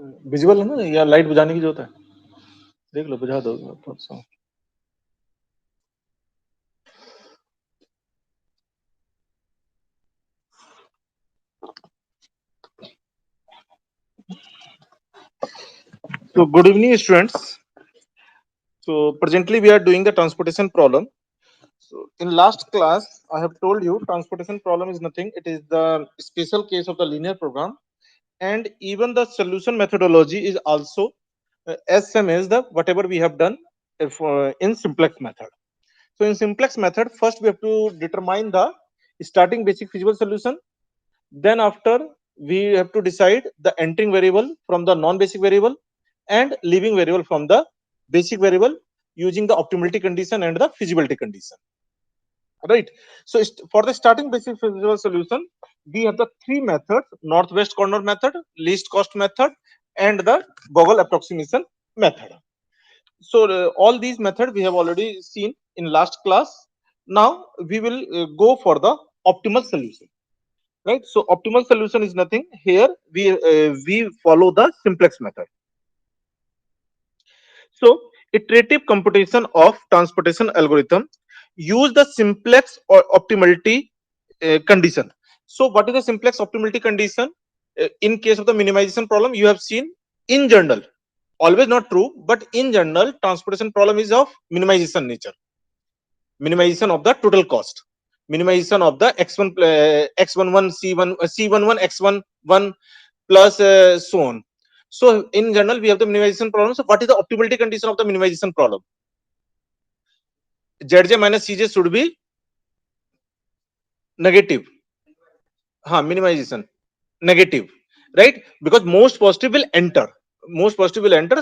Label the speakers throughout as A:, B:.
A: Visual है ना, या लाइट बुझाने की जरूरत है? देख लो, बुझा दो थोड़ा सा। So good evening, students. So presently we are doing the transportation problem. So in last class, I have told you transportation problem is nothing. It is the special case of the linear program, and even the solution methodology is also as same as the whatever we have done if, in simplex method. So in simplex method, first we have to determine the starting basic feasible solution. Then after we have to decide the entering variable from the non-basic variable and leaving variable from the basic variable using the optimality condition and the feasibility condition. Right. So for the starting basic feasible solution, we have the three methods: northwest corner method, least cost method, and the Gogol approximation method. So all these methods we have already seen in last class. Now we will go for the optimal solution. Right. So optimal solution is nothing. Here we follow the simplex method. So iterative computation of transportation algorithm use the simplex or optimality condition. So what is the simplex optimality condition? In case of the minimization problem, you have seen in general, always not true, but in general, transportation problem is of minimization nature. Minimization of the total cost, minimization of the x1 x11 c1 c11 x11 plus so on. So in general, we have the minimization problem. So what is the optimality condition of the minimization problem? Zj minus cj should be negative. Minimization negative, right? Because most positive will enter,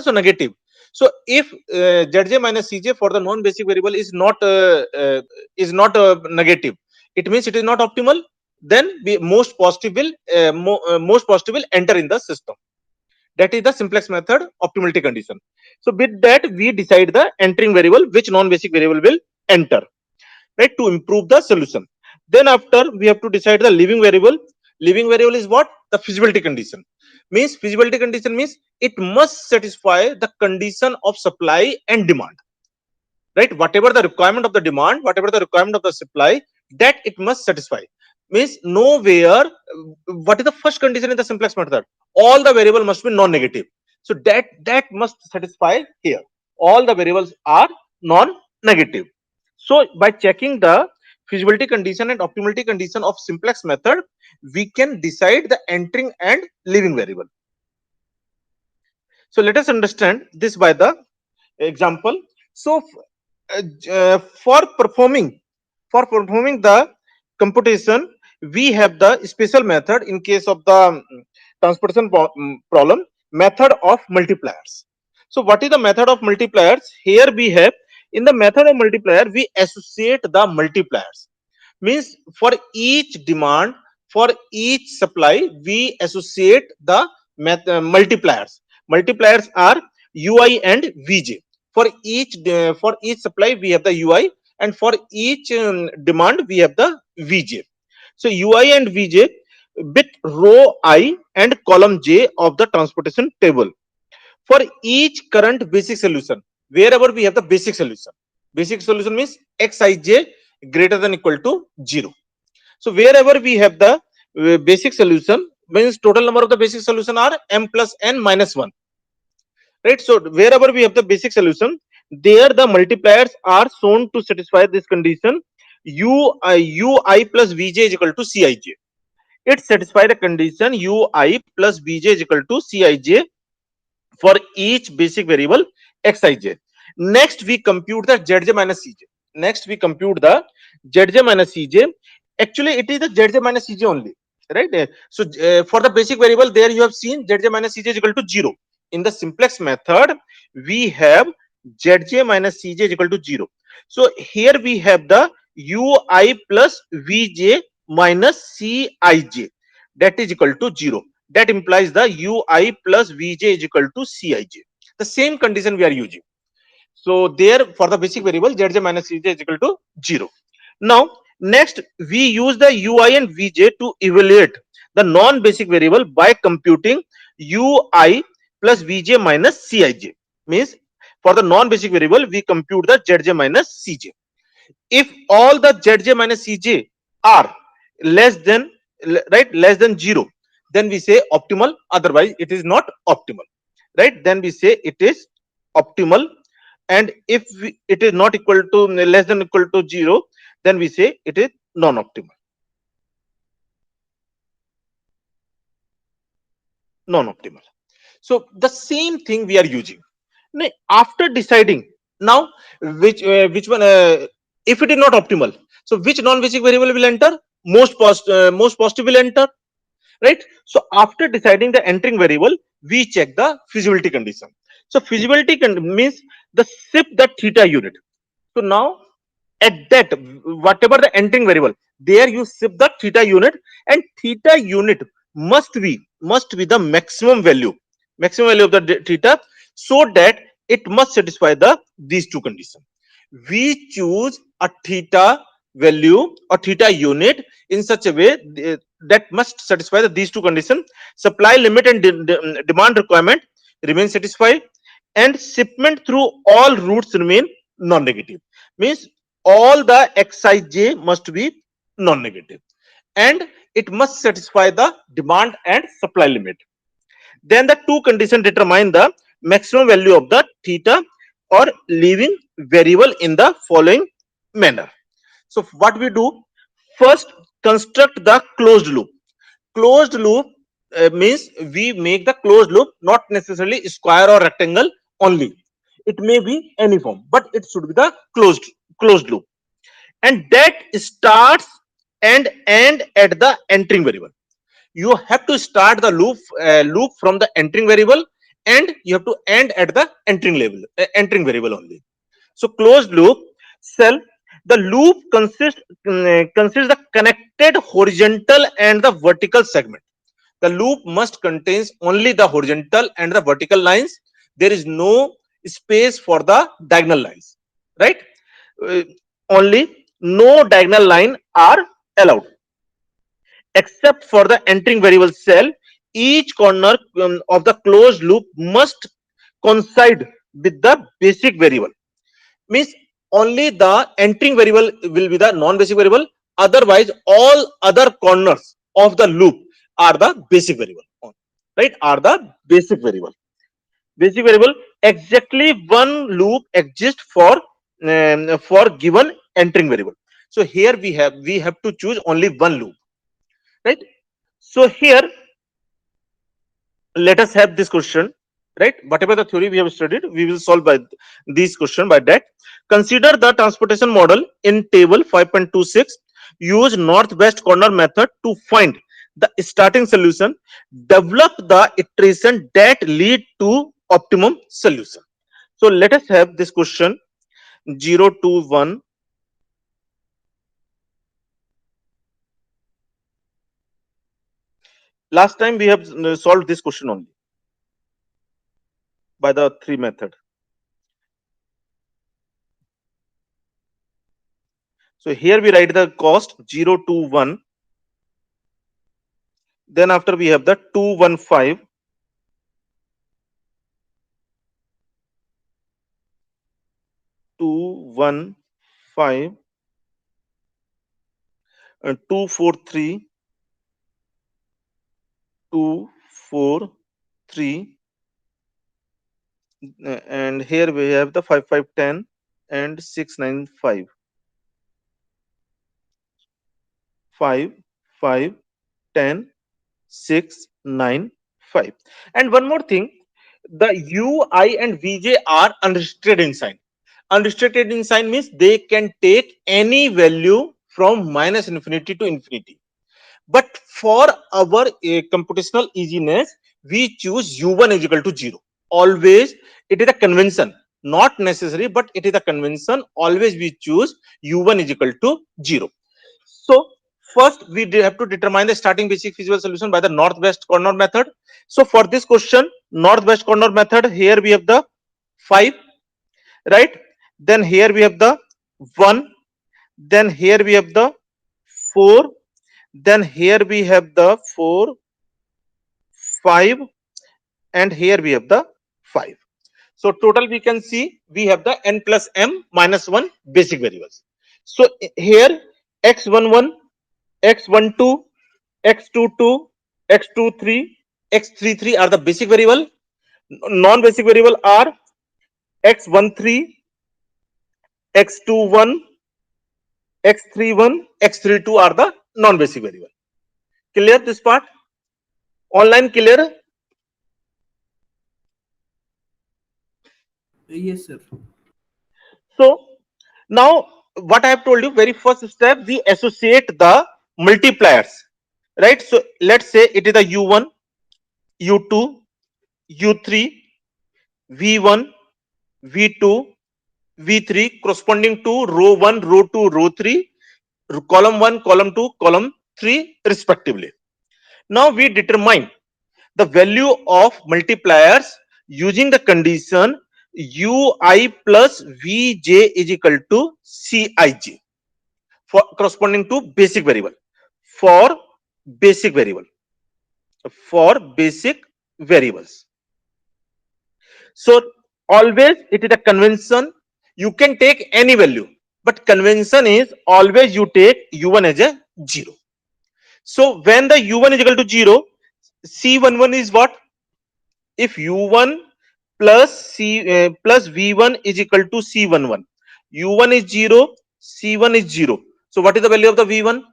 A: so negative. So if zj minus cj for the non basic variable is not negative, it means it is not optimal. Then most positive will enter in the system. That is the simplex method optimality condition. So with that we decide the entering variable, which non basic variable will enter, right, to improve the solution. Then after we have to decide the leaving variable. Leaving variable is what? The feasibility condition. Means feasibility condition means it must satisfy the condition of supply and demand, right? Whatever the requirement of the demand, whatever the requirement of the supply, that it must satisfy. Means nowhere, what is the first condition in the simplex method? All the variable must be non-negative. So that must satisfy here. All the variables are non-negative. So by checking the feasibility condition and optimality condition of simplex method, we can decide the entering and leaving variable. So let us understand this by the example. So for performing the computation, we have the special method in case of the transportation problem, method of multipliers. So what is the method of multipliers? Here we have, in the method of multiplier, we associate the multipliers. Means for each demand, for each supply, we associate the multipliers. Multipliers are ui and vj. For each supply we have the ui, and for each demand we have the vj. So ui and vj with row I and column j of the transportation table. For each current basic solution, wherever we have the basic solution means xij greater than equal to 0. So wherever we have the basic solution, means total number of the basic solution are m plus n minus 1, right? So wherever we have the basic solution, there the multipliers are shown to satisfy this condition. Ui plus vj is equal to cij. It satisfies the condition ui plus vj is equal to cij for each basic variable xij. Next we compute the zj minus cj. Actually it is the zj minus cj only, right? So for the basic variable, there you have seen zj minus cj is equal to 0. In the simplex method we have zj minus cj is equal to 0. So here we have the ui plus vj minus cij, that is equal to 0. That implies the ui plus vj is equal to cij. The same condition we are using. So there for the basic variable zj minus cj is equal to 0. Now next we use the ui and vj to evaluate the non basic variable by computing ui plus Vj minus Cij. Means for the non-basic variable, we compute the Zj minus Cj. If all the Zj minus Cj are less than, right, less than 0, then we say optimal, otherwise it is not optimal, right? Then we say it is optimal. And if it is not equal to, less than equal to 0, then we say it is non-optimal. Non-optimal. So the same thing we are using. Now, after deciding now which one, if it is not optimal, so which non-basic variable will enter? Most positive will enter, right? So after deciding the entering variable, we check the feasibility condition. So feasibility means the shift the theta unit. So now at that, whatever the entering variable, there you shift the theta unit, and theta unit must be the maximum value of the theta, so that it must satisfy the these two conditions. We choose a theta value or theta unit in such a way that must satisfy these two conditions: supply limit and demand requirement remain satisfied, and shipment through all routes remain non-negative. Means all the xij must be non-negative, and it must satisfy the demand and supply limit. Then the two conditions determine the maximum value of the theta or leaving variable in the following manner. So what we do, first construct the closed loop. Closed loop means we make the closed loop not necessarily square or rectangle only. It may be any form, but it should be the closed loop, and that starts and end at the entering variable. You have to start the loop from the entering variable, and you have to end at the entering variable only. So closed loop cell, the loop consists the connected horizontal and the vertical segment. The loop must contains only the horizontal and the vertical lines. There is no space for the diagonal lines, right? Uh, Only no diagonal line are allowed except for the entering variable cell. Each corner of the closed loop must coincide with the basic variable. Means only the entering variable will be the non-basic variable, otherwise all other corners of the loop are the basic variable, right? Are the basic variable. Exactly one loop exists for given entering variable. So here we have to choose only one loop, right? So here let us have this question, right? Whatever the theory we have studied, we will solve by this question by that. Consider the transportation model in table 5.26. Use northwest corner method to find the starting solution. Develop the iteration that lead to optimum solution. So let us have this question 0 to 1. Last time we have solved this question only by the three method. So here we write the cost 0 to 1. Then after we have the 215, 215, 243, 243, and here we have the 5510 and 695. 5, 5, 10, 6, 9, 5. And one more thing, the U, I, and Vj are unrestricted in sign. Unrestricted in sign means they can take any value from minus infinity to infinity. But for our computational easiness, we choose u1 is equal to 0. Always, it is a convention, not necessary, but it is a convention. Always we choose u1 is equal to 0. So first we have to determine the starting basic feasible solution by the northwest corner method. So for this question, northwest corner method, here we have the 5, right? Then here we have the 1. Then here we have the 4. Then here we have the 4, 5, and here we have the 5. So total we can see we have the n plus m minus 1 basic variables. So here x11, x12, x22, x23, x33 are the basic variable. Non basic variable are x13, x21, x31, x32 are the non basic variable. Clear this part? Online clear?
B: Yes, sir.
A: So now what I have told you, very first step, we associate the multipliers, right? So let's say it is the u1, u2, u3, v1, v2, v3 corresponding to row 1, row 2, row 3, column 1, column 2, column 3 respectively. Now we determine the value of multipliers using the condition ui plus vj is equal to cij for corresponding to basic variable. For basic variable, for basic variables. So always it is a convention, you can take any value, but convention is always you take u1 as a 0. So when the u1 is equal to 0, c11 is what? If u1 plus plus v1 is equal to c11, u1 is 0, c1 is 0. So what is the value of the v1?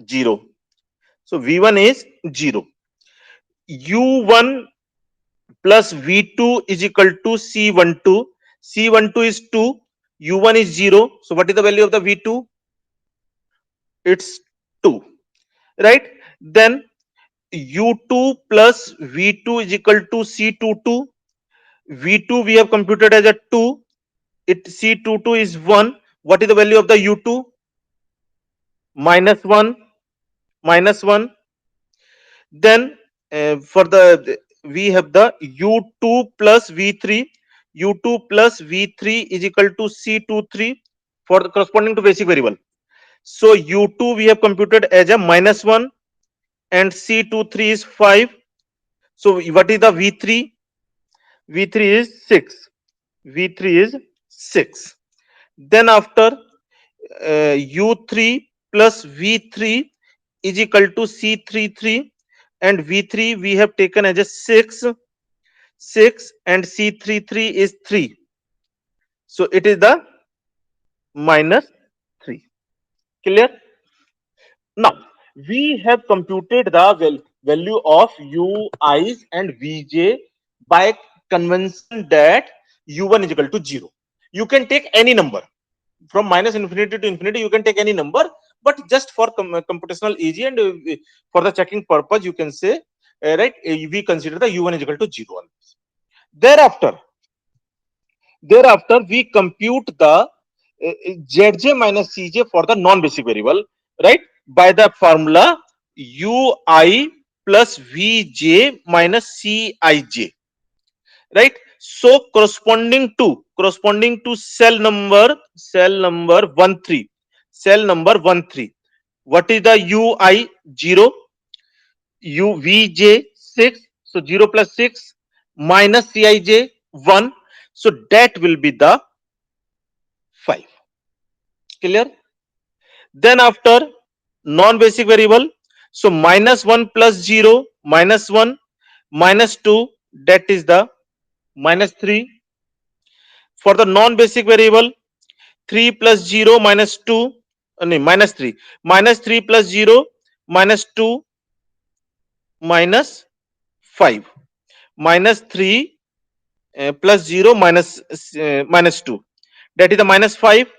A: 0. So v1 is 0. u1 plus v2 is equal to c12. C12 is 2, u1 is 0. So what is the value of the v2? It's 2, right? Then u2 plus v2 is equal to c22. v2 we have computed as a 2, it c22 is 1. What is the value of the u2? Minus 1, minus 1. Then for the we have the u2 plus v3. u2 plus v3 is equal to c23 for the corresponding to basic variable. So u2 we have computed as a minus 1 and c23 is 5. So what is the v3? v3 is 6. v3 is 6. Then after u3 plus v3 is equal to c33, and v3 we have taken as a 6 and c33 is 3. So it is the minus 3. Clear? Now we have computed the value of ui's and vj by convention that u1 is equal to 0. You can take any number from minus infinity to infinity, you can take any number, but just for computational easy and for the checking purpose you can say right, we consider the u1 is equal to 0 always. Thereafter we compute the zj minus cj for the non basic variable, right, by the formula ui plus vj minus cij, right? So corresponding to cell number 13, what is the ui? 0, uvj 6, so 0 plus 6 minus cij 1, so that will be the 5. Clear? Then after non basic variable, so minus 1 plus 0 minus 1 minus 2, that is the minus 3. For the non basic variable, 3 plus 0 minus 2, no, minus 3, minus 3 plus 0 minus 2 minus 5, minus 3 plus 0 minus 2, that is the minus 5.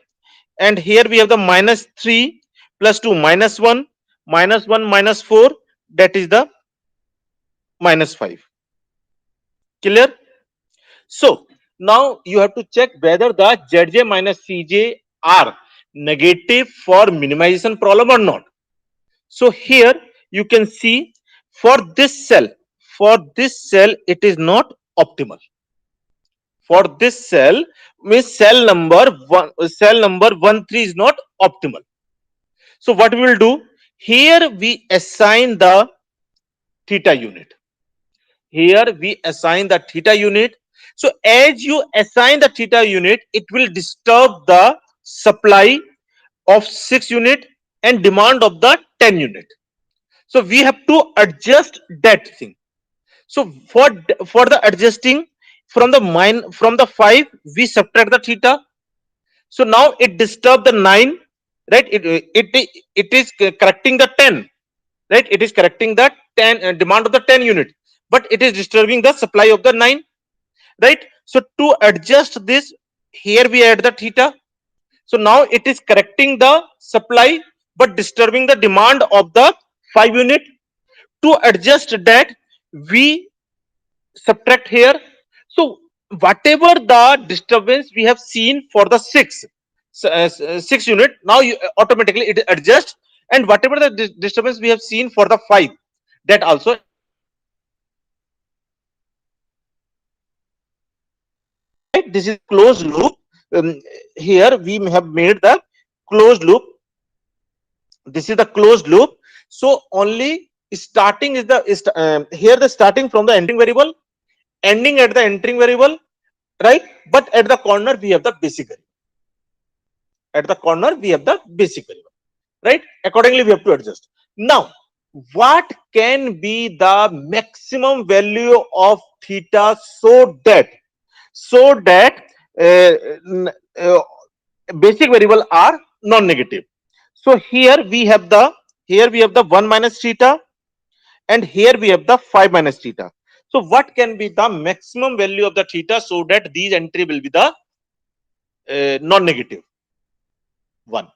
A: And here we have the minus 3 plus 2 minus 1 minus 1 minus 4, that is the minus 5. Clear? So now you have to check whether the zj minus cj are negative for minimization problem or not. So here you can see for this cell, it is not optimal. For this cell means cell number 13 is not optimal. So what we will do here, we assign the theta unit. here we assign the theta unit. So as you assign the theta unit, it will disturb the supply of 6 unit and demand of the 10 unit. So we have to adjust that thing. So for the adjusting, from the 5 we subtract the theta. So now it disturbed the 9, right? It is correcting the 10, right? It is correcting the 10 demand of the 10 unit, but it is disturbing the supply of the 9, right? So to adjust this, here we add the theta. So now it is correcting the supply but disturbing the demand of the 5 unit. To adjust that, we subtract here. So whatever the disturbance we have seen for the 6 unit, now you automatically it adjusts, and whatever the disturbance we have seen for the 5, that also it adjusts. Right, this is closed loop. Here we have made the closed loop. This is the closed loop. So only starting is the here the starting from the entering variable, ending at the entering variable, right? But at the corner we have the basic variable. At the corner we have the basic variable, right? Accordingly we have to adjust. Now what can be the maximum value of theta, so that uh, uh, basic variable are non-negative? So here we have the 1 minus theta, and here we have the 5 minus theta. So what can be the maximum value of the theta so that these entry will be the non-negative? 1.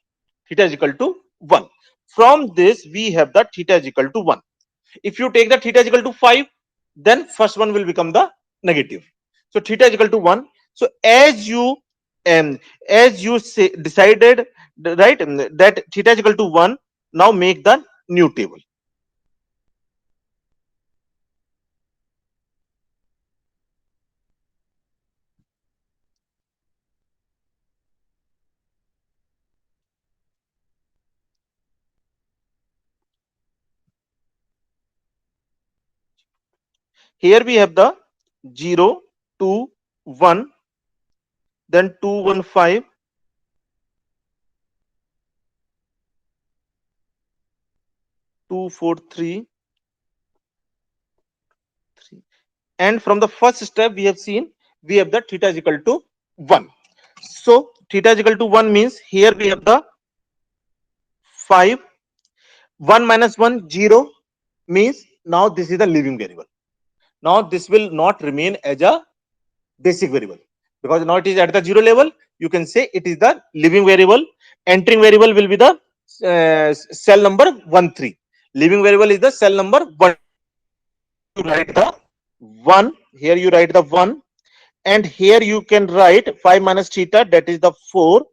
A: Theta is equal to 1. From this we have the theta is equal to 1. If you take the theta is equal to 5, then first one will become the negative. So theta is equal to 1. So um, as you say decided, right, that theta is equal to 1, now make the new table. Here we have the 0, 2, 1, then 2, 1, 5, 2, 4, 3, 3. And from the first step we have seen, we have the theta is equal to 1. So theta is equal to 1 means here we have the 5. 1 minus 1, 0, means now this is the living variable. Now this will not remain as a basic variable, because now it is at the 0 level. You can say it is the living variable. Entering variable will be the cell number 1, 3. Living variable is the cell number 1. You write the 1. Here you write the 1, and here you can write 5 minus theta, that is the 4,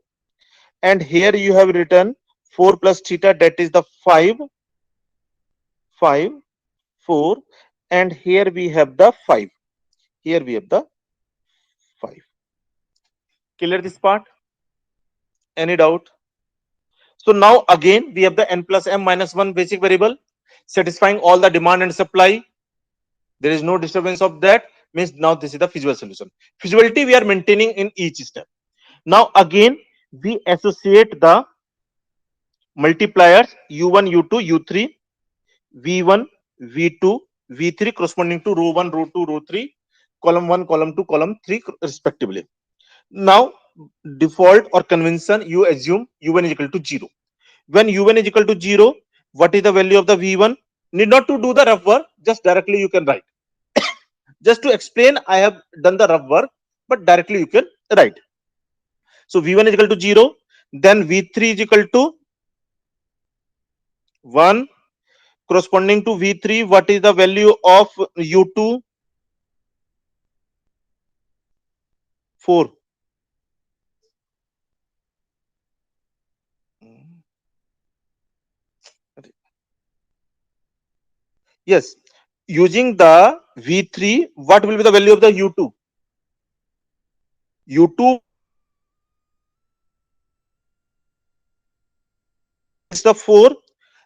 A: and here you have written 4 plus theta, that is the 5, 5, 4, and here we have the 5. Here we have the 5. Clear this part? Any doubt? So now again we have the n plus m minus 1 basic variable satisfying all the demand and supply. There is no disturbance of that, means now this is the feasible solution. Feasibility we are maintaining in each step. Now again we associate the multipliers u1, u2, u3, v1, v2, v3 corresponding to row 1, row 2, row 3, column 1, column 2, column 3 respectively. Now default or convention, you assume u1 is equal to 0. When u1 is equal to 0, what is the value of the v1? Need not to do the rough work, just directly you can write. Just to explain, I have done the rough work, but directly you can write. So v1 is equal to 0, then v3 is equal to 1. Corresponding to v3, what is the value of u2? 4. Yes, using the v3, what will be the value of the u2? u2 is the 4.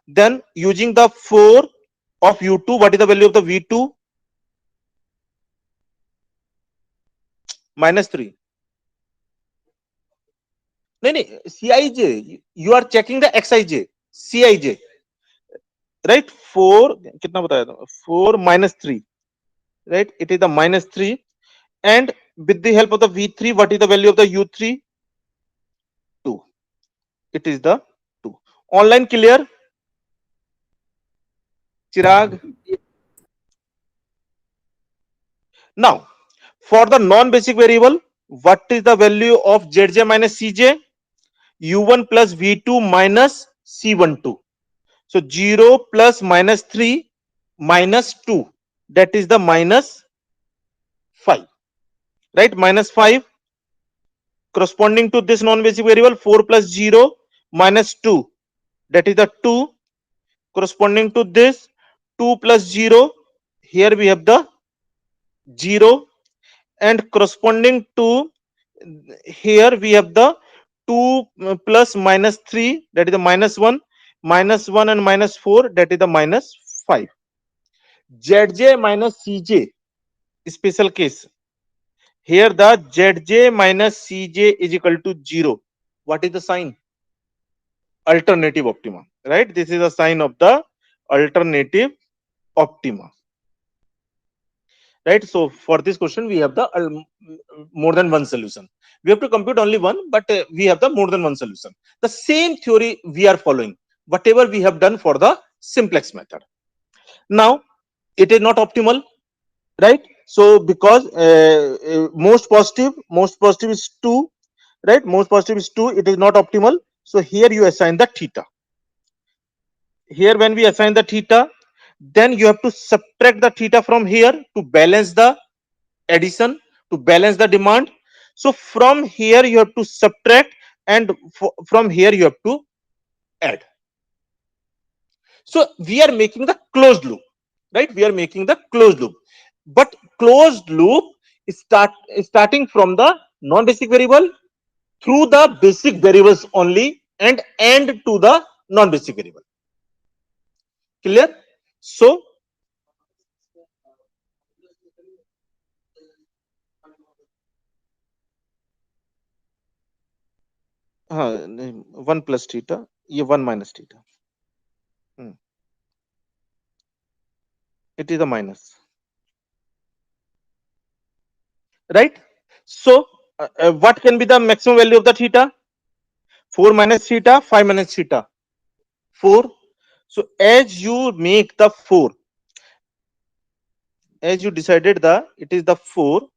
A: Then using the 4 of u2, what is the value of the v2? -3. नहीं नहीं, Cij, you are checking the Xij, Cij, right? 4 कितना बताया था? 4 -3, right? It is the -3, and with the help of the V3, what is the value of the U3? 2. It is the 2. Online clear? Chirag? Now, for the non-basic variable, what is the value of Zj minus Cj? U1 plus V2 minus C12. So 0 plus -3 minus 2, that is the -5, right? -5 corresponding to this non-basic variable. 4 plus 0 minus 2, that is the 2, corresponding to this. 2 plus 0, here we have the 0, and corresponding to here we have the 2 plus -3, that is the -1, -1 and -4, that is the -5. Zj minus Cj, special case. Here the Zj minus Cj is equal to 0. What is the sign? Alternative optima, right? This is a sign of the alternative optima, right? So for this question, we have the more than one solution. We have to compute only one, but we have the more than one solution. The same theory we are following, whatever we have done for the simplex method. Now, it is not optimal, right? So because most positive is 2, right? Most positive is 2, it is not optimal. So here you assign the theta. Here when we assign the theta, then you have to subtract the theta from here to balance the addition, to balance the demand. So from here you have to subtract, and from here you have to add. So we are making the closed loop, right? We are making the closed loop, but closed loop is starting from the non-basic variable through the basic variables only, and end to the non-basic variable. Clear? So uh, 1 plus theta, ये 1 minus theta. It is a minus, right? So what can be the maximum value of the theta? 4 minus theta, 5 minus theta, 4. So as you make the 4, as you decided the it is the 4,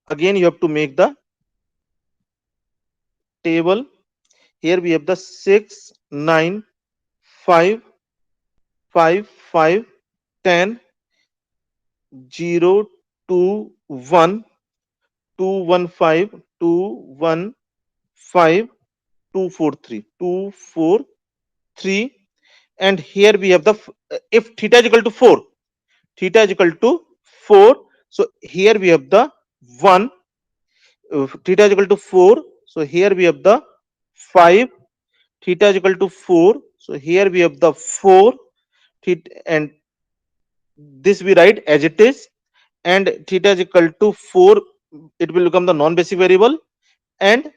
A: again you have to make the table. Here we have the 6, 9, 5, 5, 5, 10, 0, 2, 1, 2, 1, 5, 2, 1, 5, 2, 4, 3, 2, 4, 3. And here we have the if theta is equal to 4, theta is equal to 4. So here we have the 1, theta is equal to 4. So here we have the 5, theta is equal to 4. So here we have the 4, theta, and this we write as it is, and theta is equal to 4, it will become the non-basic variable, and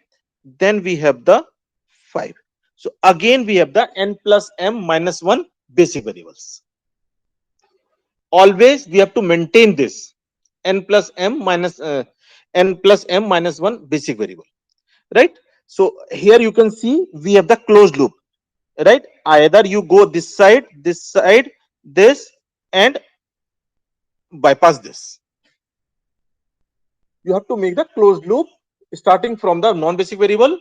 A: then we have the 5. So again we have the n plus m minus 1 basic variables. Always we have to maintain this n plus m minus 1 basic variable, right? So here you can see we have the closed loop, right? Either you go this side, this, and bypass this. You have to make the closed loop starting from the non-basic variable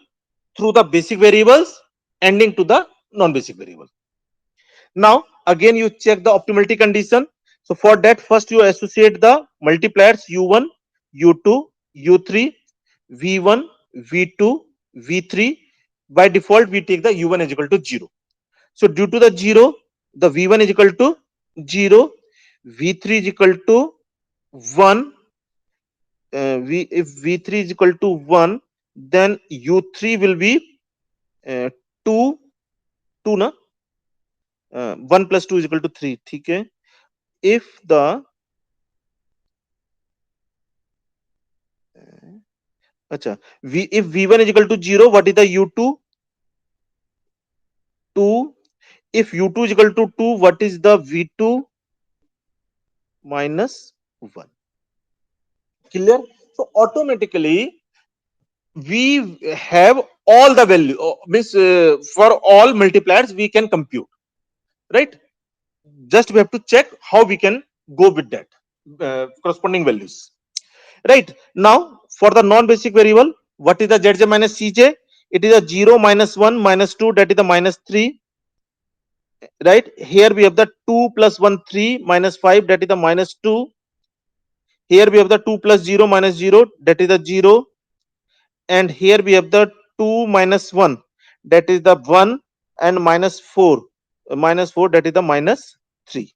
A: through the basic variables, ending to the non-basic variable. Now again you check the optimality condition. So for that, first you associate the multipliers u1, u2, u3, v1, v2, v3. By default we take the u1 is equal to 0. So due to the 0, the v1 is equal to 0, v3 is equal to 1. If v3 is equal to 1, then u3 will be 2, 2 na, 1 plus 2 is equal to 3. ठीक है? If the Acha. If V1 is equal to 0, what is the U2? 2. If U2 is equal to 2, what is the V2? Minus 1. Clear? So automatically we have all the value, means for all multipliers we can compute, right? Just we have to check how we can go with that corresponding values. Right now, for the non-basic variable, what is the Zj minus Cj? It is a 0, minus 1, minus 2, that is the minus 3. Right here we have the 2 plus 1, 3, minus 5, that is the minus 2. Here we have the 2 plus 0, minus 0, that is the 0. And here we have the 2 minus 1, that is the 1, and minus 4, that is the minus 3.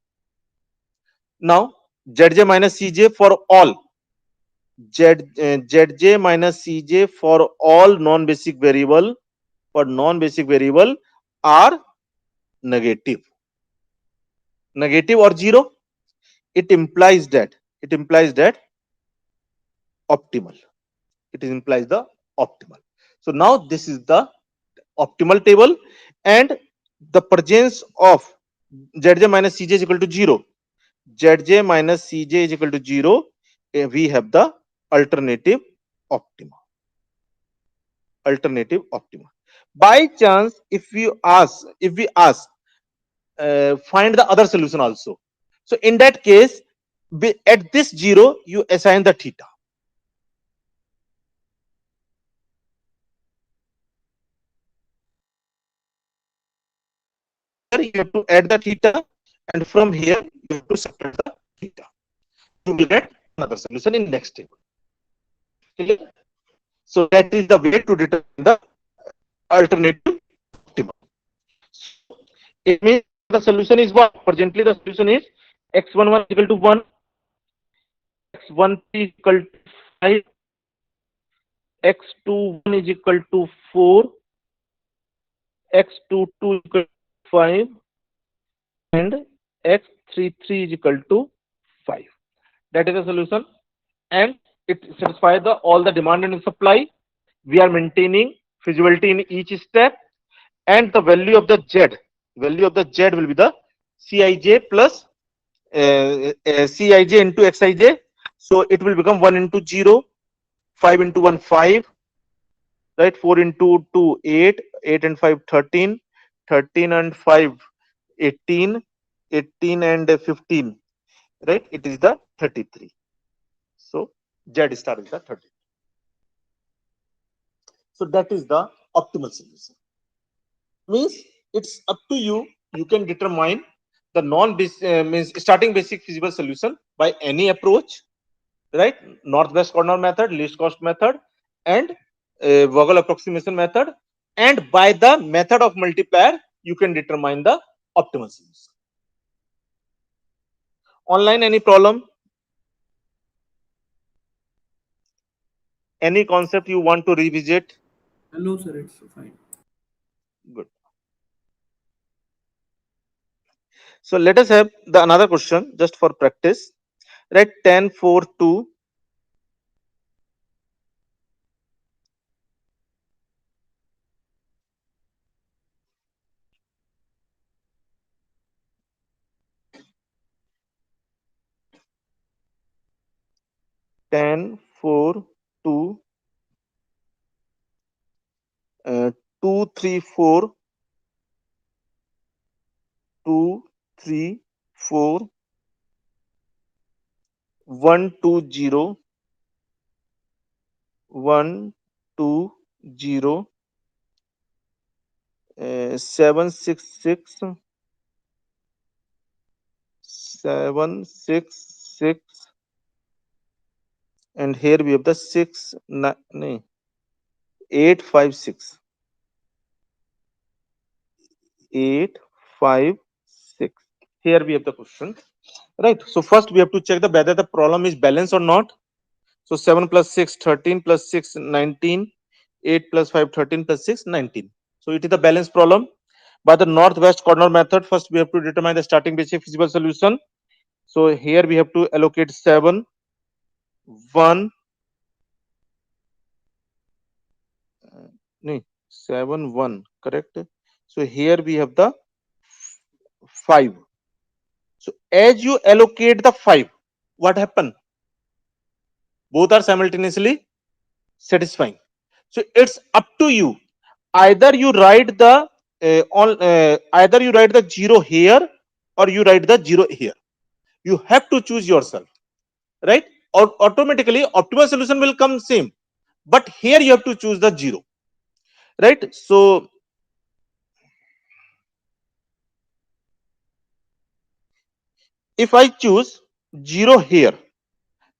A: Now Zj minus Cj for all, Zj minus Cj for all non-basic variable, are negative, or 0. It implies that optimal. It implies the optimal. So now this is the optimal table, and the presence of Zj minus Cj is equal to 0. Zj minus Cj is equal to 0. We have the alternative optima. By chance, if we ask, find the other solution also. So in that case, at this 0, you assign the theta. Here you have to add the theta, and from here you have to subtract the theta. You will get another solution in next table. Clear? So that is the way to determine the alternative optima. So it means the solution is what? Presently the solution is x11 is equal to 1, x13 is equal to 5, x21 is equal to 4, x22 is equal to 5, and x33 is equal to 5. That is the solution, and it satisfies all the demand and supply. We are maintaining feasibility in each step, and the value of the z will be the Cij plus Cij into Xij. So it will become 1 into 0, 5 into 1 5, right? 4 into 2 8, 8 and 5 13, 13 and 5 18, 18 and 15, right? It is the 33. So Z star is the 33. So that is the optimal solution. Means it's up to you. You can determine the means starting basic feasible solution by any approach, right? Northwest corner method, least cost method, and Vogel approximation method. And by the method of multiplier, you can determine the optimal solution. Online, any problem? Any concept you want to revisit?
B: No, sir, it's fine.
A: Good. So let us have the another question just for practice. Right, 10 4 2. 10 4 2, 2 3 4, 2 3 4, 1 2 0, 1 2 0, 7 6 6, 7 6 6, and here we have the 6 9, 8 5 6, 8 5 6. Here we have the question, right? So first we have to check the whether the problem is balanced or not. So 7 plus 6 13, plus 6 19, 8 plus 5 13, plus 6 19. So it is the balance problem. By the northwest corner method, first we have to determine the starting basic feasible solution. So here we have to allocate 7 1 no, 7 1, correct. So here we have the 5. So as you allocate the 5, what happen? Both are simultaneously satisfying. So it's up to you. Either you write the either you write the 0 here, or you write the 0 here. You have to choose yourself, right? Or automatically optimal solution will come same, but here you have to choose the 0, right? So if I choose 0 here,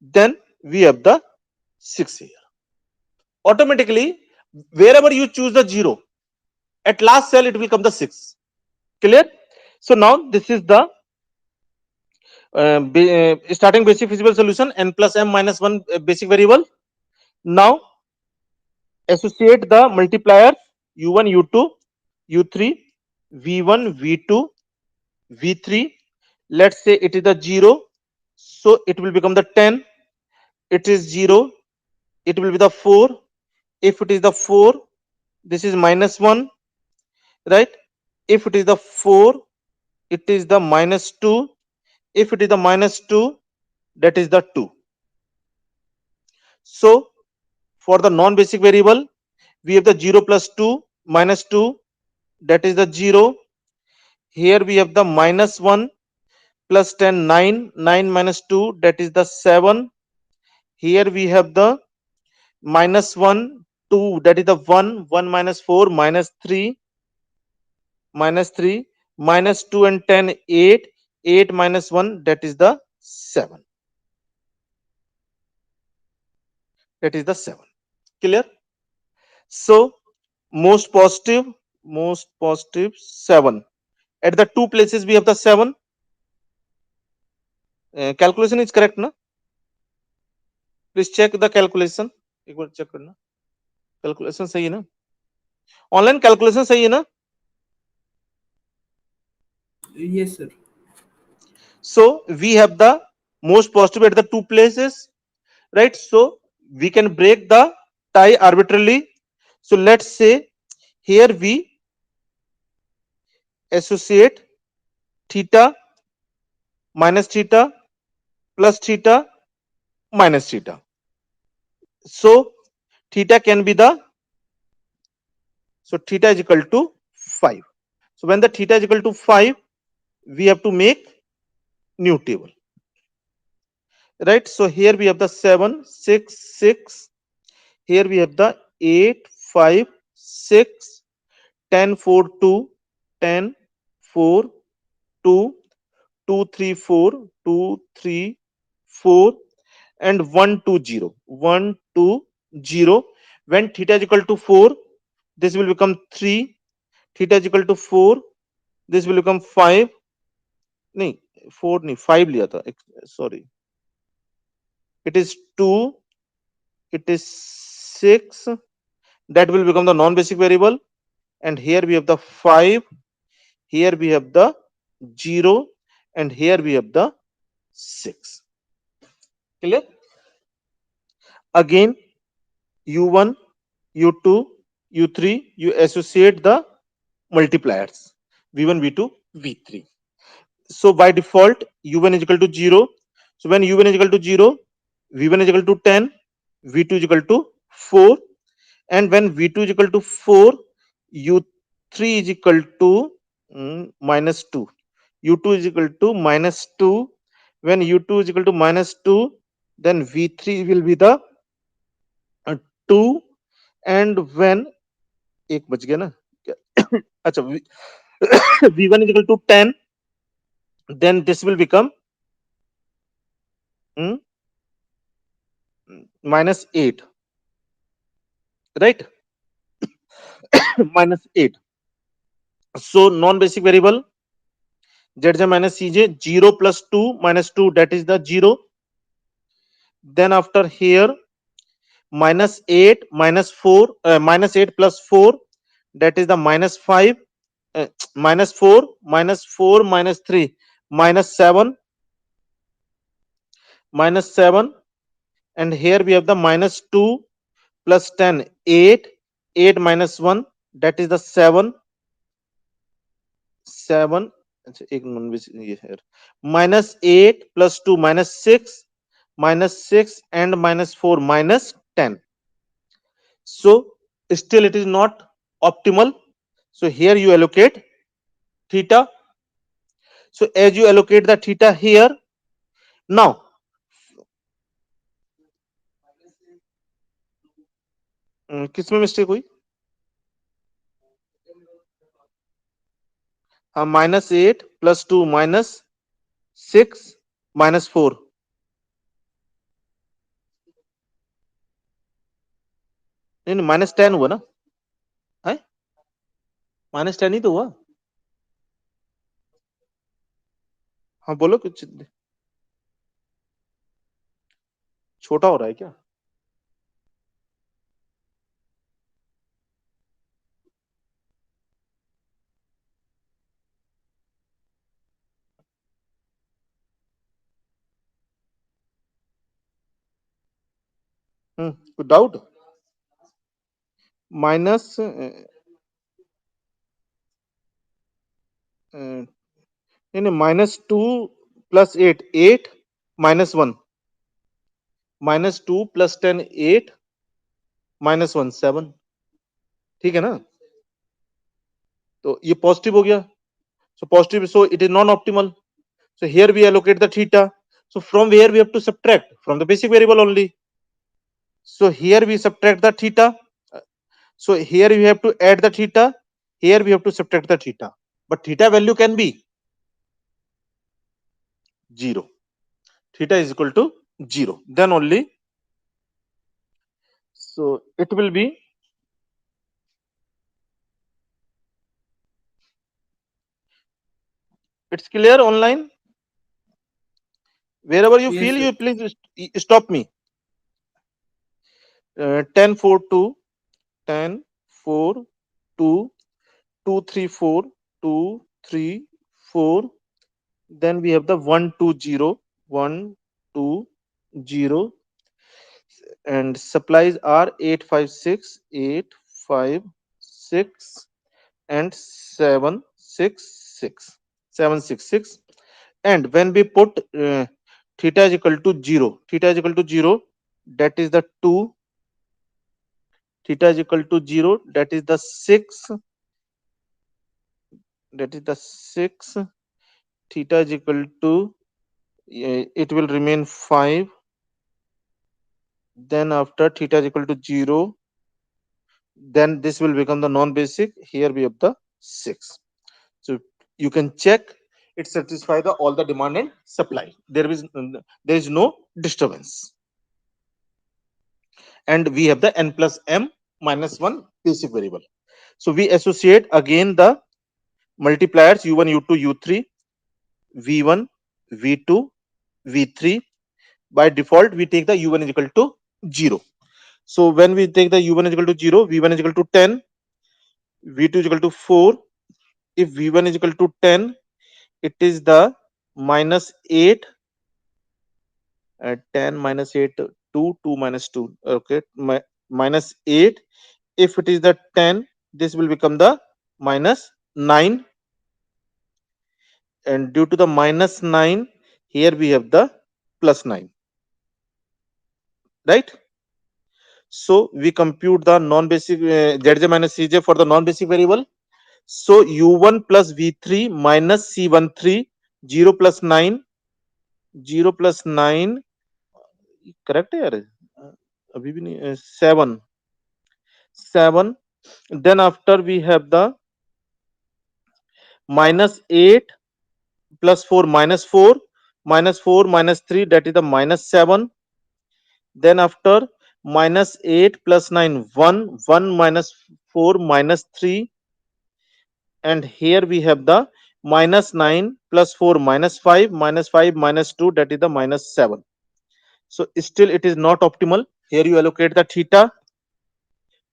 A: then we have the 6 here. Automatically, wherever you choose the 0, at last cell it will come the 6. Clear? So now this is the starting basic feasible solution, n plus m minus 1 basic variable. Now associate the multipliers u1 u2 u3 v1 v2 v3. Let's say it is the 0, so it will become the 10. It is 0, it will be the 4. If it is the 4, this is minus 1, right? If it is the 4, it is the minus 2. If it is the minus 2, that is the 2. So for the non basic variable, we have the 0 plus 2 minus 2, that is the 0. Here we have the minus 1 plus 10 9, 9 minus 2, that is the 7. Here we have the minus 1 2, that is the 1, 1 minus 4 minus 3, minus 3 minus 2 and 10 8, 8 minus 1, that is the 7. That is the 7. Clear? So most positive 7. At the two places we have the 7. Calculation is correct na? Please check the calculation. एक बार check करना. Calculation सही है ना? Online calculation सही है ना?
B: Yes, sir.
A: So we have the most positive at the two places, right? So we can break the tie arbitrarily. So let's say here we associate theta minus theta plus theta minus theta. So theta can be the, so theta is equal to 5. So when the theta is equal to 5, we have to make new table, right? So here we have the 7 6 6. Here we have the 8 5 6, 10 4 2, 10 4 2, 2 3 4, 2 3 4, and 1 2 0, 1 2 0. When theta is equal to 4, this will become 3. Theta is equal to 4, this will become 5. नहीं 4 नहीं 5 लिया था, sorry. It is 2, it is 6. That will become the non basic variable. And here we have the 5, here we have the 0, and here we have the 6. Clear? Again, u1 u2 u3, you associate the multipliers v1 v2 v3. So by default u1 is equal to 0. So when u1 is equal to 0, v1 is equal to 10, v2 is equal to 4. And when v2 is equal to 4, u3 is equal to minus 2, u2 is equal to minus 2. When u2 is equal to minus 2, then v3 will be the 2. And when एक बच गया ना अच्छा v1 is equal to 10, then this will become minus 8, right? Minus 8. So non basic variable zj minus cj, 0 plus 2 minus 2, that is the 0. Then after here minus 8 minus 4, minus 8 plus 4, that is the minus 5. Minus 4 minus 4 minus 3 minus 7, minus 7. And here we have the minus 2 plus 10 8, 8 minus 1, that is the 7. 7, अच्छा, एक ये है, minus 8 plus 2 minus 6 and minus 4 minus 10. So still it is not optimal. So here you allocate theta. So as you allocate the theta here, now किसमें mistake हुई? हाँ, -8 + 2 -6 -4. नहीं नहीं, -10 हुआ ना? है, -10 ही तो हुआ. हाँ बोलो, कुछ छोटा हो रहा है क्या? कोई डाउट? माइनस नहीं नहीं, -2 + 8 8 -1, -2 + 10 8 -1 7. ठीक है ना? तो ये पॉजिटिव हो गया. So positive, so it is non-optimal. So here we allocate the theta. So from where we have to subtract? From the basic variable only. So here we subtract the theta. So here we have to add the theta. Here we have to subtract the theta. But theta value can be 0. Theta is equal to 0. Then only. So it will be. It's clear online. Wherever you
B: Yes,
A: feel,
B: sir.
A: you please stop me. 10 4 2 10 4 2 2 3 4 2 3 4. Then we have the 1 2 0 1 2 0, and supplies are 8 5 6 8 5 6 and 7 6 6 7 6 6. And when we put theta is equal to 0, theta is equal to 0, that is the 2. Theta is equal to 0, that is the 6. That is the 6. Theta is equal to, it will remain 5. Then after theta is equal to 0, then this will become the non-basic. Here we have the 6. So you can check it satisfy the all the demand and supply. There is no disturbance. And we have the n plus m minus 1 basic variable. So we associate again the multipliers u1 u2 u3 v1 v2 v3. By default we take the u1 is equal to 0. So when we take the u1 is equal to 0, v1 is equal to 10, v2 is equal to 4. If v1 is equal to 10, it is the -8, 10 minus 8, 2 2 minus 2. Okay, -8. If it is the 10, this will become the -9, and due to the -9, here we have the +9, right? So we compute the non-basic zj minus cj for the non-basic variable. So u1 plus v3 minus c13, 0 plus 9, 0 plus 9, correct है यार? अभी भी नहीं, 7. 7. Then after we have the -8 plus 4 -4 -4 -3, that is the -7. Then after -8 plus 9 1 1 -4 -3, and here we have the -9 plus 4 -5 -5 -2, that is the -7. So still it is not optimal. Here you allocate the theta.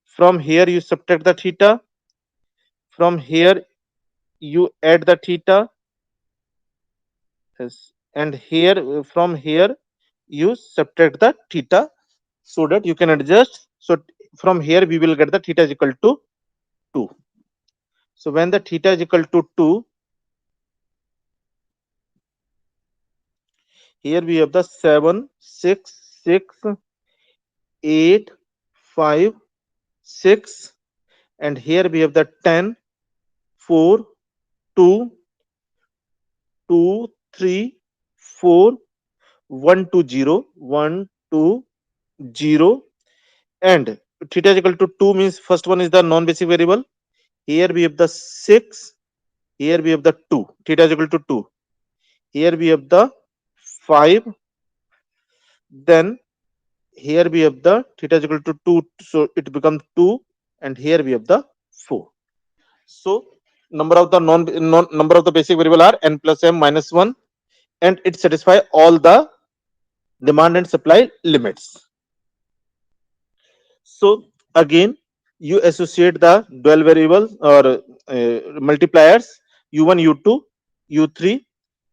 A: From here you subtract the theta. From here you add the theta. Yes. And here from here you subtract the theta, so that you can adjust. So from here we will get the theta is equal to 2. So when the theta is equal to 2, here we have the 7, 6, 6, 8, 5, 6, and here we have the 10, 4, 2, 2, 3, 4, 1, 2, 0, 1, 2, 0, and theta is equal to 2 means first one is the non-basic variable. Here we have the 6, here we have the 2, theta is equal to 2. Here we have the 5, then here we have the theta is equal to 2, so it becomes 2, and here we have the 4. So number of the number of the basic variable are n plus m minus 1, and it satisfy all the demand and supply limits. So again, you associate the dual variables or multipliers u1, u2, u3,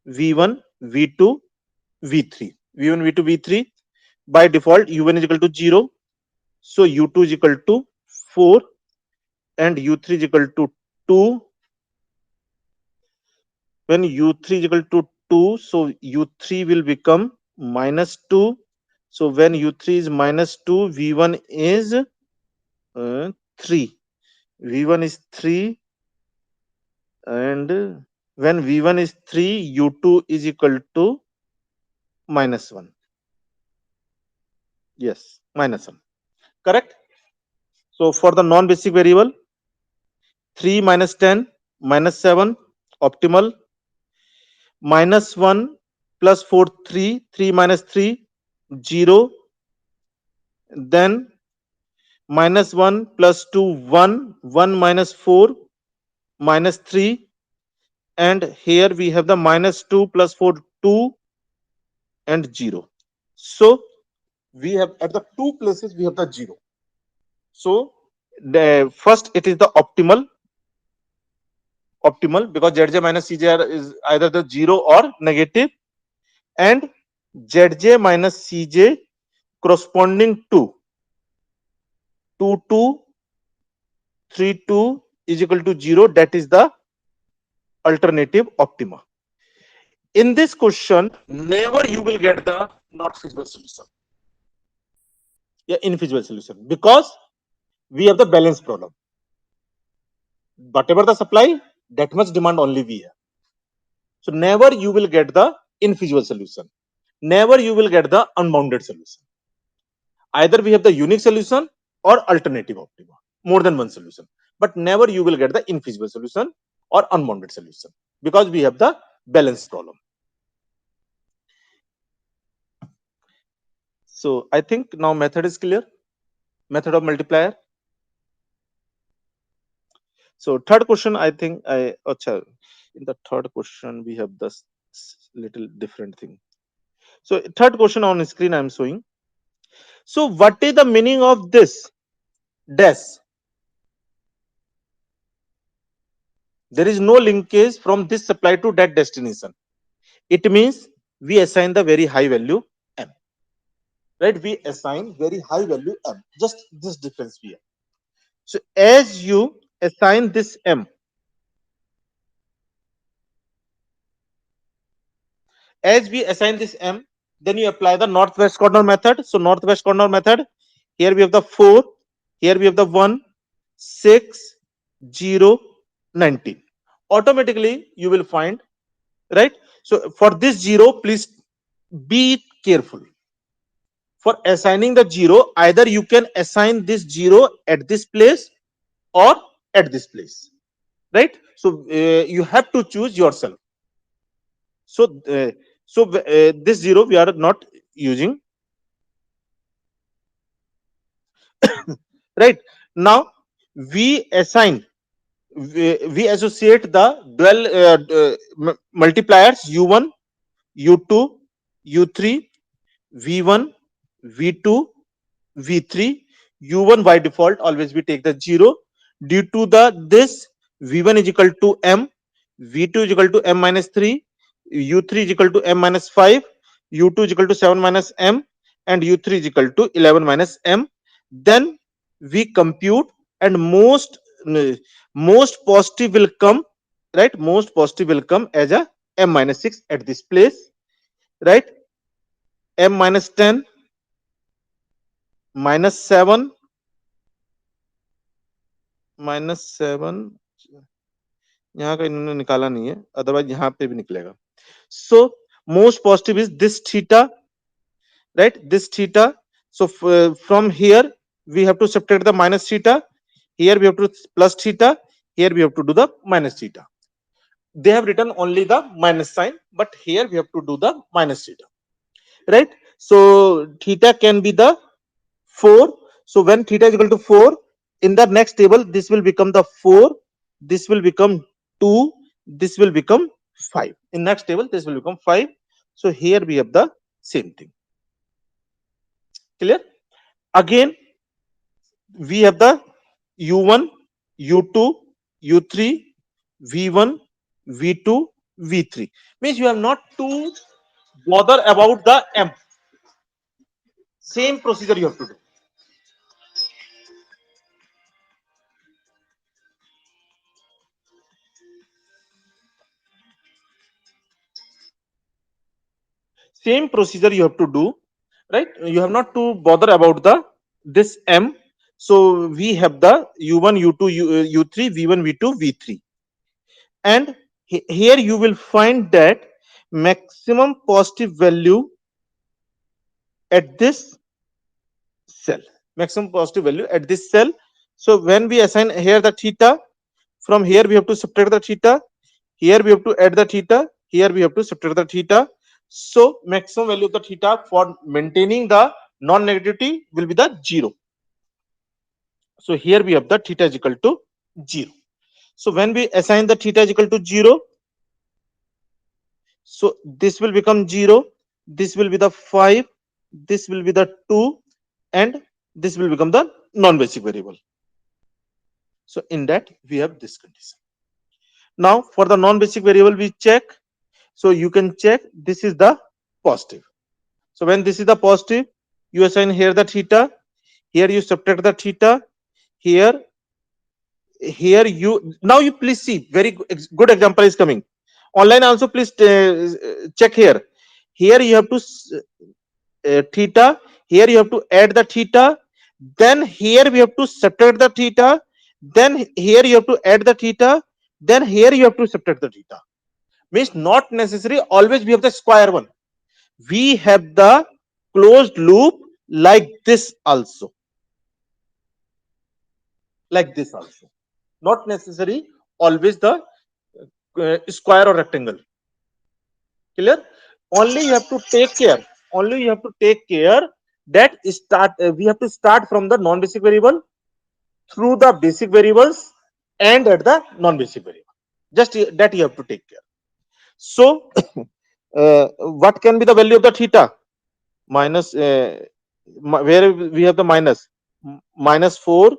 A: v1, v2, v3, v1, v2, v3. By default, u1 is equal to 0, so u2 is equal to 4, and u3 is equal to 2. When u3 is equal to 2, so u3 will become minus 2. So when u3 is minus 2, v1 is 3. v1 is 3, and when v1 is 3, u2 is equal to minus 1. Yes, minus 1. Correct? So for the non-basic variable, 3 minus 10 minus 7, optimal. Minus 1 plus 4, 3, 3 minus 3, 0. Then minus 1 plus 2, 1, 1 minus 4, minus 3. And here we have the minus 2 plus 4, 2, and 0. So we have at the two places we have the 0. So the first it is the optimal because zj minus cj is either the 0 or negative, and zj minus cj corresponding to 2, 2, 3, 2 is equal to 0. That is the alternative optima. In this question, never you will get the not feasible solution. Yeah, infeasible solution, because we have the balance problem. Whatever the supply, that much demand only we have. So never you will get the infeasible solution. Never you will get the unbounded solution. Either we have the unique solution or alternative optima, more than one solution. But never you will get the infeasible solution or unbounded solution, because we have the balance problem. So I think now method is clear. Method of multiplier. So third question, I think in the third question we have this little different thing. So third question on screen I am showing. So what is the meaning of this dash? There is no linkage from this supply to that destination. It means we assign the very high value m. Right? We assign very high value m. Just this difference here. So as you assign this m, as we assign this m, then you apply the northwest corner method. So northwest corner method, here we have the 4, here we have the 1, 6, 0, 19. Automatically you will find, right? So for this 0, please be careful. For assigning the 0, either you can assign this 0 at this place or at this place, right? So you have to choose yourself. So this 0 we are not using. Right? Now we assign, we associate the dual multipliers u1, u2, u3, v1, v2, v3. u1 by default always we take the 0. Due to the this, v1 is equal to m, v2 is equal to m minus 3, u3 is equal to m minus 5, u2 is equal to 7 minus m, and u3 is equal to 11 minus m. Then we compute, and most positive will come, right? Most positive will come as a m minus 6 at this place, right? M minus 10, minus 7, -7, यहाँ का इन्होंने निकाला नहीं है, otherwise यहाँ पे भी निकलेगा. So most positive is this theta, right? This theta. So from here we have to subtract the minus theta. Here we have to plus theta. Here we have to do the minus theta. They have written only the minus sign, but here we have to do the minus theta, right? So theta can be the 4. So when theta is equal to 4, in the next table this will become the 4, this will become 2, this will become 5. In next table this will become 5. So here we have the same thing. Clear? Again we have the u1, u2, u3, v1, v2, v3. Means you have not to bother about the m. Same procedure you have to do. Same procedure you have to do, right? You have not to bother about the this m. So we have the u1, u2, u3, v1, v2, v3, and here you will find that maximum positive value at this cell, maximum positive value at this cell. So when we assign here the theta, from here we have to subtract the theta, here we have to add the theta, here we have to subtract the theta. So maximum value of the theta for maintaining the non-negativity will be the 0. So here we have the theta is equal to 0. So when we assign the theta is equal to 0, so this will become 0, this will be the 5, this will be the 2, and this will become the non-basic variable. So in that we have this condition. Now for the non-basic variable we check. So you can check this is the positive. So when this is the positive, you assign here the theta, here you subtract the theta, here you, now you please see, very good example is coming online also. Please check here. Here you have to theta, here you have to add the theta, then here we have to subtract the theta, then here you have to add the theta, then here you have to subtract the theta. Means not necessary always we have the square one, we have the closed loop like this also, like this also, not necessary always the square or rectangle. Clear? Only you have to take care, only you have to take care that start we have to start from the non-basic variable through the basic variables and at the non-basic variable, just that you have to take care. So what can be the value of the theta? Minus where we have the minus, -4,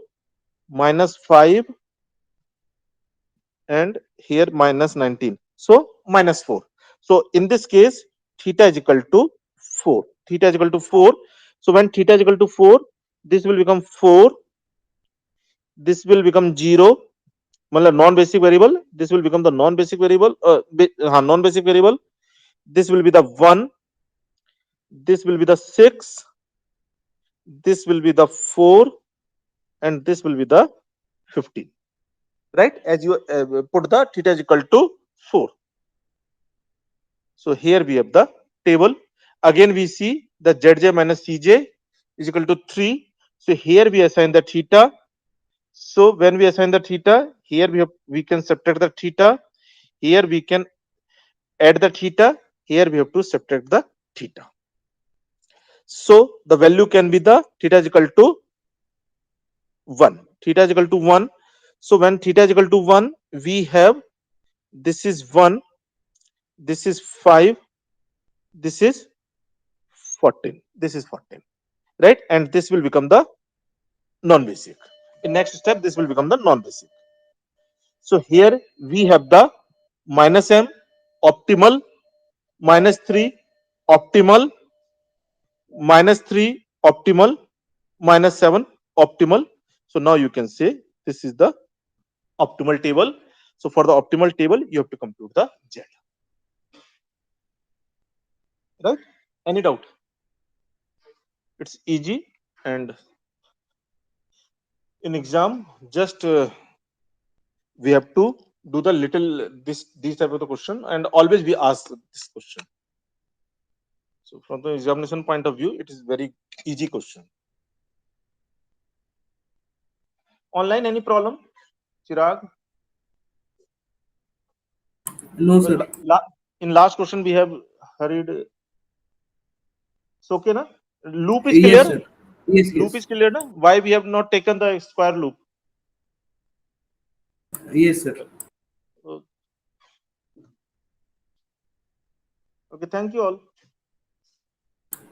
A: -5, and here -19. So -4. So in this case theta is equal to 4. Theta is equal to 4. So when theta is equal to 4, this will become 4, this will become 0. मतलब non basic variable, this will become the non basic variable, non basic variable. This will be the 1, this will be the 6, this will be the 4, and this will be the 15, right? As you put the theta is equal to 4. So here we have the table. Again we see the zj minus cj is equal to 3. So here we assign the theta. So when we assign the theta, here we can subtract the theta, here we can add the theta, here we have to subtract the theta. So the value can be the theta is equal to 1. Theta is equal to 1. So when theta is equal to 1, we have this is 1, this is 5, this is 14, this is 14, right? And this will become the non-basic. In next step, this will become the non-basic. So here we have the -m, optimal, -3, optimal, -3, optimal, -7, optimal. So now you can say this is the optimal table. So for the optimal table, you have to compute the Z. Right? Any doubt? It's easy, and in exam, just we have to do the little these type of the question, and always we ask this question. So from the examination point of view, it is very easy question. Online, any problem? Chirag?
B: No,
A: Well,
B: sir.
A: in last question we have hurried. It's okay, na? Loop is
B: Yes,
A: clear.
B: sir. Yes,
A: Loop
B: yes.
A: is clear, na? Why we have not taken the square loop?
B: Yes, sir.
A: Okay, thank you all.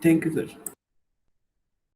B: Thank you, sir.